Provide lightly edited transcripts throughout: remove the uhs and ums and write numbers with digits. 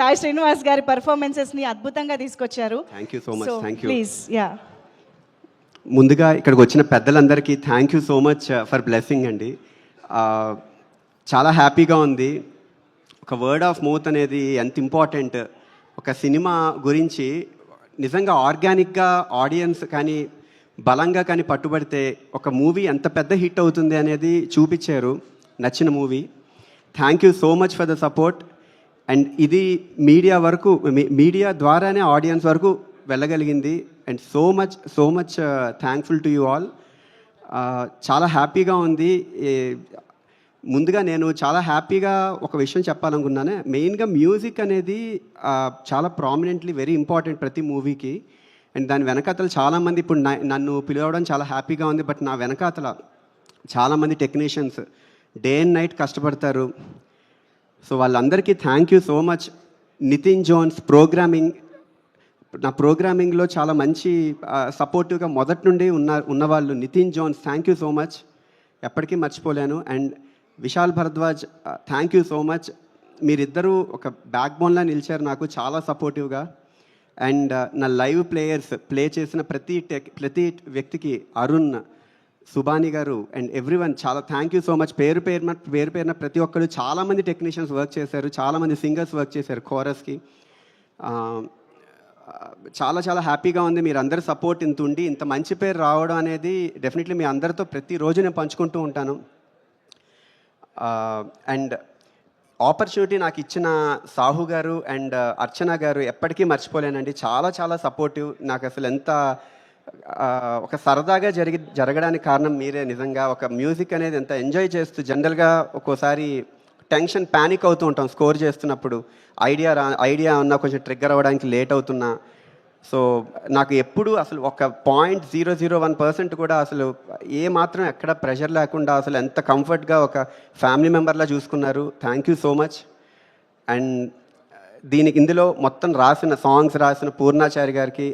సాయి శ్రీనివాస్ గారి పర్ఫార్మెన్సెస్ని అద్భుతంగా తీసుకొచ్చారు. Thank you so much. Thank you. Please ముందుగా ఇక్కడికి వచ్చిన పెద్దలందరికీ thank you so much for blessing అండి. చాలా హ్యాపీగా ఉంది. ఒక వర్డ్ ఆఫ్ మౌత్ అనేది ఎంత ఇంపార్టెంట్. ఒక సినిమా గురించి నిజంగా ఆర్గానిక్గా ఆడియన్స్ కానీ బలంగా కానీ పట్టుబడితే ఒక మూవీ ఎంత పెద్ద హిట్ అవుతుంది అనేది చూపించారు. నచ్చిన movie. Thank you so much for the support. And ఇది మీడియా ద్వారానే ఆడియన్స్ వరకు వెళ్ళగలిగింది. And so much thankful to you all. చాలా హ్యాపీగా ఉంది. ముందుగా నేను చాలా హ్యాపీగా ఒక విషయం చెప్పాలనుకున్నాను. మెయిన్గా మ్యూజిక్ అనేది చాలా ప్రామినెంట్లీ వెరీ ఇంపార్టెంట్ ప్రతి మూవీకి. అండ్ దాని వెనకాతలు చాలామంది ఇప్పుడు నన్ను పిలవడం చాలా హ్యాపీగా ఉంది. బట్ నా వెనకాతల చాలామంది టెక్నీషియన్స్ డే అండ్ నైట్ కష్టపడతారు. సో వాళ్ళందరికీ thank you so much. Nitin Jones నా ప్రోగ్రామింగ్లో చాలా మంచి సపోర్టివ్గా మొదటి నుండి ఉన్నవాళ్ళు Nitin Jones, thank you so much. ఎప్పటికీ మర్చిపోలేను. And Vishal Bharadwaj, thank you so much. మీరిద్దరూ ఒక బ్యాక్ బోన్లా నిలిచారు నాకు చాలా సపోర్టివ్గా. అండ్ నా లైవ్ ప్లేయర్స్ ప్లే చేసిన ప్రతి వ్యక్తికి అరుణ్, సుబాని గారు అండ్ ఎవ్రీవన్ చాలా థ్యాంక్ యూ సో మచ్. పేరు పేరున ప్రతి ఒక్కరు చాలామంది టెక్నీషియన్స్ వర్క్ చేశారు, చాలామంది సింగర్స్ వర్క్ చేశారు కోరస్కి. చాలా హ్యాపీగా ఉంది. మీరు అందరి సపోర్ట్ ఇంత ఉండి ఇంత మంచి పేరు రావడం అనేది డెఫినెట్లీ మీ అందరితో ప్రతిరోజు నేను పంచుకుంటూ ఉంటాను. అండ్ ఆపర్చునిటీ నాకు ఇచ్చిన సాహు గారు అండ్ అర్చన గారు ఎప్పటికీ మర్చిపోలేనండి. చాలా సపోర్టివ్. నాకు అసలు ఎంత ఒక సరదాగా జరగడానికి కారణం మీరే. నిజంగా ఒక మ్యూజిక్ అనేది ఎంత ఎంజాయ్ చేస్తూ, జనరల్గా ఒక్కోసారి ప్యానిక్ అవుతూ ఉంటాం స్కోర్ చేస్తున్నప్పుడు. ఐడియా ఉన్నా కొంచెం ట్రిగ్గర్ అవ్వడానికి లేట్ అవుతున్నా. సో నాకు ఎప్పుడు అసలు ఒక 0.001% కూడా అసలు ఏ మాత్రం ఎక్కడ ప్రెషర్ లేకుండా అసలు ఎంత కంఫర్ట్గా ఒక ఫ్యామిలీ మెంబర్లా చూసుకున్నారు. Thank you so much. And ఇందులో మొత్తం సాంగ్స్ రాసిన పూర్ణాచారికి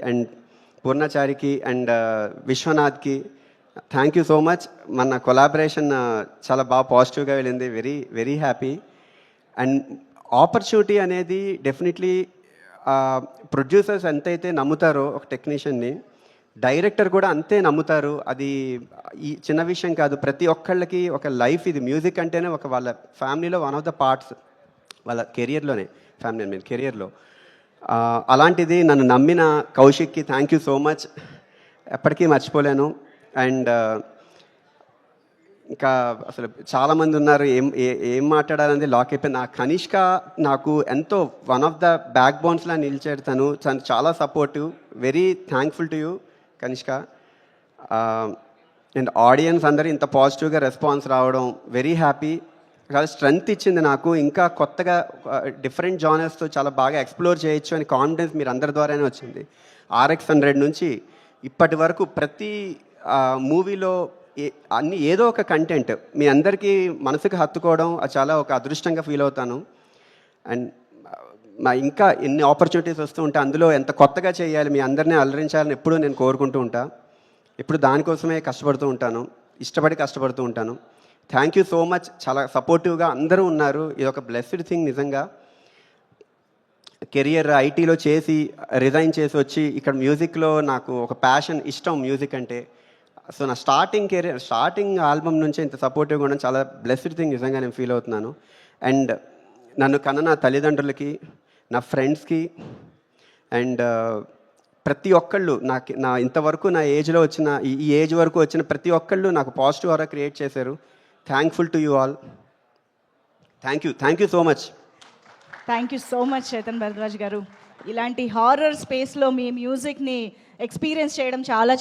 అండ్ విశ్వనాథ్కి థ్యాంక్ యూ సో మచ్. మన కొలాబరేషన్ చాలా బాగా పాజిటివ్గా వెళ్ళింది. Very happy. అండ్ ఆపర్చునిటీ అనేది డెఫినెట్లీ ప్రొడ్యూసర్స్ ఎంతైతే నమ్ముతారో ఒక టెక్నీషియన్ని, డైరెక్టర్ కూడా అంతే నమ్ముతారు. అది ఈ చిన్న విషయం కాదు. ప్రతి ఒక్కళ్ళకి ఒక లైఫ్ ఇది. మ్యూజిక్ అంటేనే ఒక వాళ్ళ ఫ్యామిలీలో వన్ ఆఫ్ ద పార్ట్స్, వాళ్ళ కెరియర్లో. అలాంటిది నన్ను నమ్మిన కౌశిక్కి థ్యాంక్ యూ సో మచ్. ఎప్పటికీ మర్చిపోలేను. అండ్ ఇంకా అసలు చాలామంది ఉన్నారు, ఏం మాట్లాడాలని లాక్ అయిపోయింది. కనిష్క నాకు ఎంతో వన్ ఆఫ్ ద బ్యాక్ బోన్స్లా నిలిచాడు. తను చాలా supportive. Very thankful to you Kanishka. And audience అందరూ ఇంత పాజిటివ్గా రెస్పాన్స్ రావడం వెరీ హ్యాపీ. చాలా స్ట్రెంగ్త్ ఇచ్చింది నాకు. ఇంకా కొత్తగా డిఫరెంట్ జానర్స్తో చాలా బాగా ఎక్స్ప్లోర్ చేయొచ్చు అని కాన్ఫిడెన్స్ మీరు అందరి ద్వారానే వచ్చింది. RX100 నుంచి ఇప్పటి వరకు ప్రతి మూవీలో ఏదో ఒక కంటెంట్ మీ అందరికీ మనసుకు హత్తుకోవడం చాలా ఒక అదృష్టంగా ఫీల్ అవుతాను. అండ్ ఇంకా ఎన్ని ఆపర్చునిటీస్ వస్తూ ఉంటాయి, అందులో ఎంత కొత్తగా చేయాలి, మీ అందరినీ అలరించాలని ఎప్పుడూ నేను కోరుకుంటూ ఉంటాను. ఎప్పుడు దానికోసమే ఇష్టపడి కష్టపడుతూ ఉంటాను. Thank you so much. చాలా సపోర్టివ్గా అందరూ ఉన్నారు. ఇది ఒక బ్లెస్డ్ థింగ్ నిజంగా. కెరియర్ ఐటీలో చేసి రిజైన్ చేసి వచ్చి ఇక్కడ మ్యూజిక్లో నాకు ఒక ప్యాషన్, ఇష్టం మ్యూజిక్ అంటే. సో నా స్టార్టింగ్ ఆల్బమ్ నుంచే ఇంత సపోర్టివ్గా ఉండడం చాలా బ్లెస్డ్ థింగ్ నిజంగా నేను ఫీల్ అవుతున్నాను. అండ్ నన్ను కన్న నా తల్లిదండ్రులకి, నా ఫ్రెండ్స్కి అండ్ ప్రతి ఒక్కళ్ళు నా ఇంతవరకు నా ఏజ్లో వచ్చిన ఈ ఏజ్ వరకు వచ్చిన ప్రతి ఒక్కళ్ళు నాకు పాజిటివ్ ఆరా క్రియేట్ చేశారు. Thankful to you all. Thank you so much. Thank you so much Chetan Bharadwaj గారు. ఇలాంటి హారర్ స్పేస్లో మీ మ్యూజిక్ని ఎక్స్పీరియన్స్ చేయడం చాలా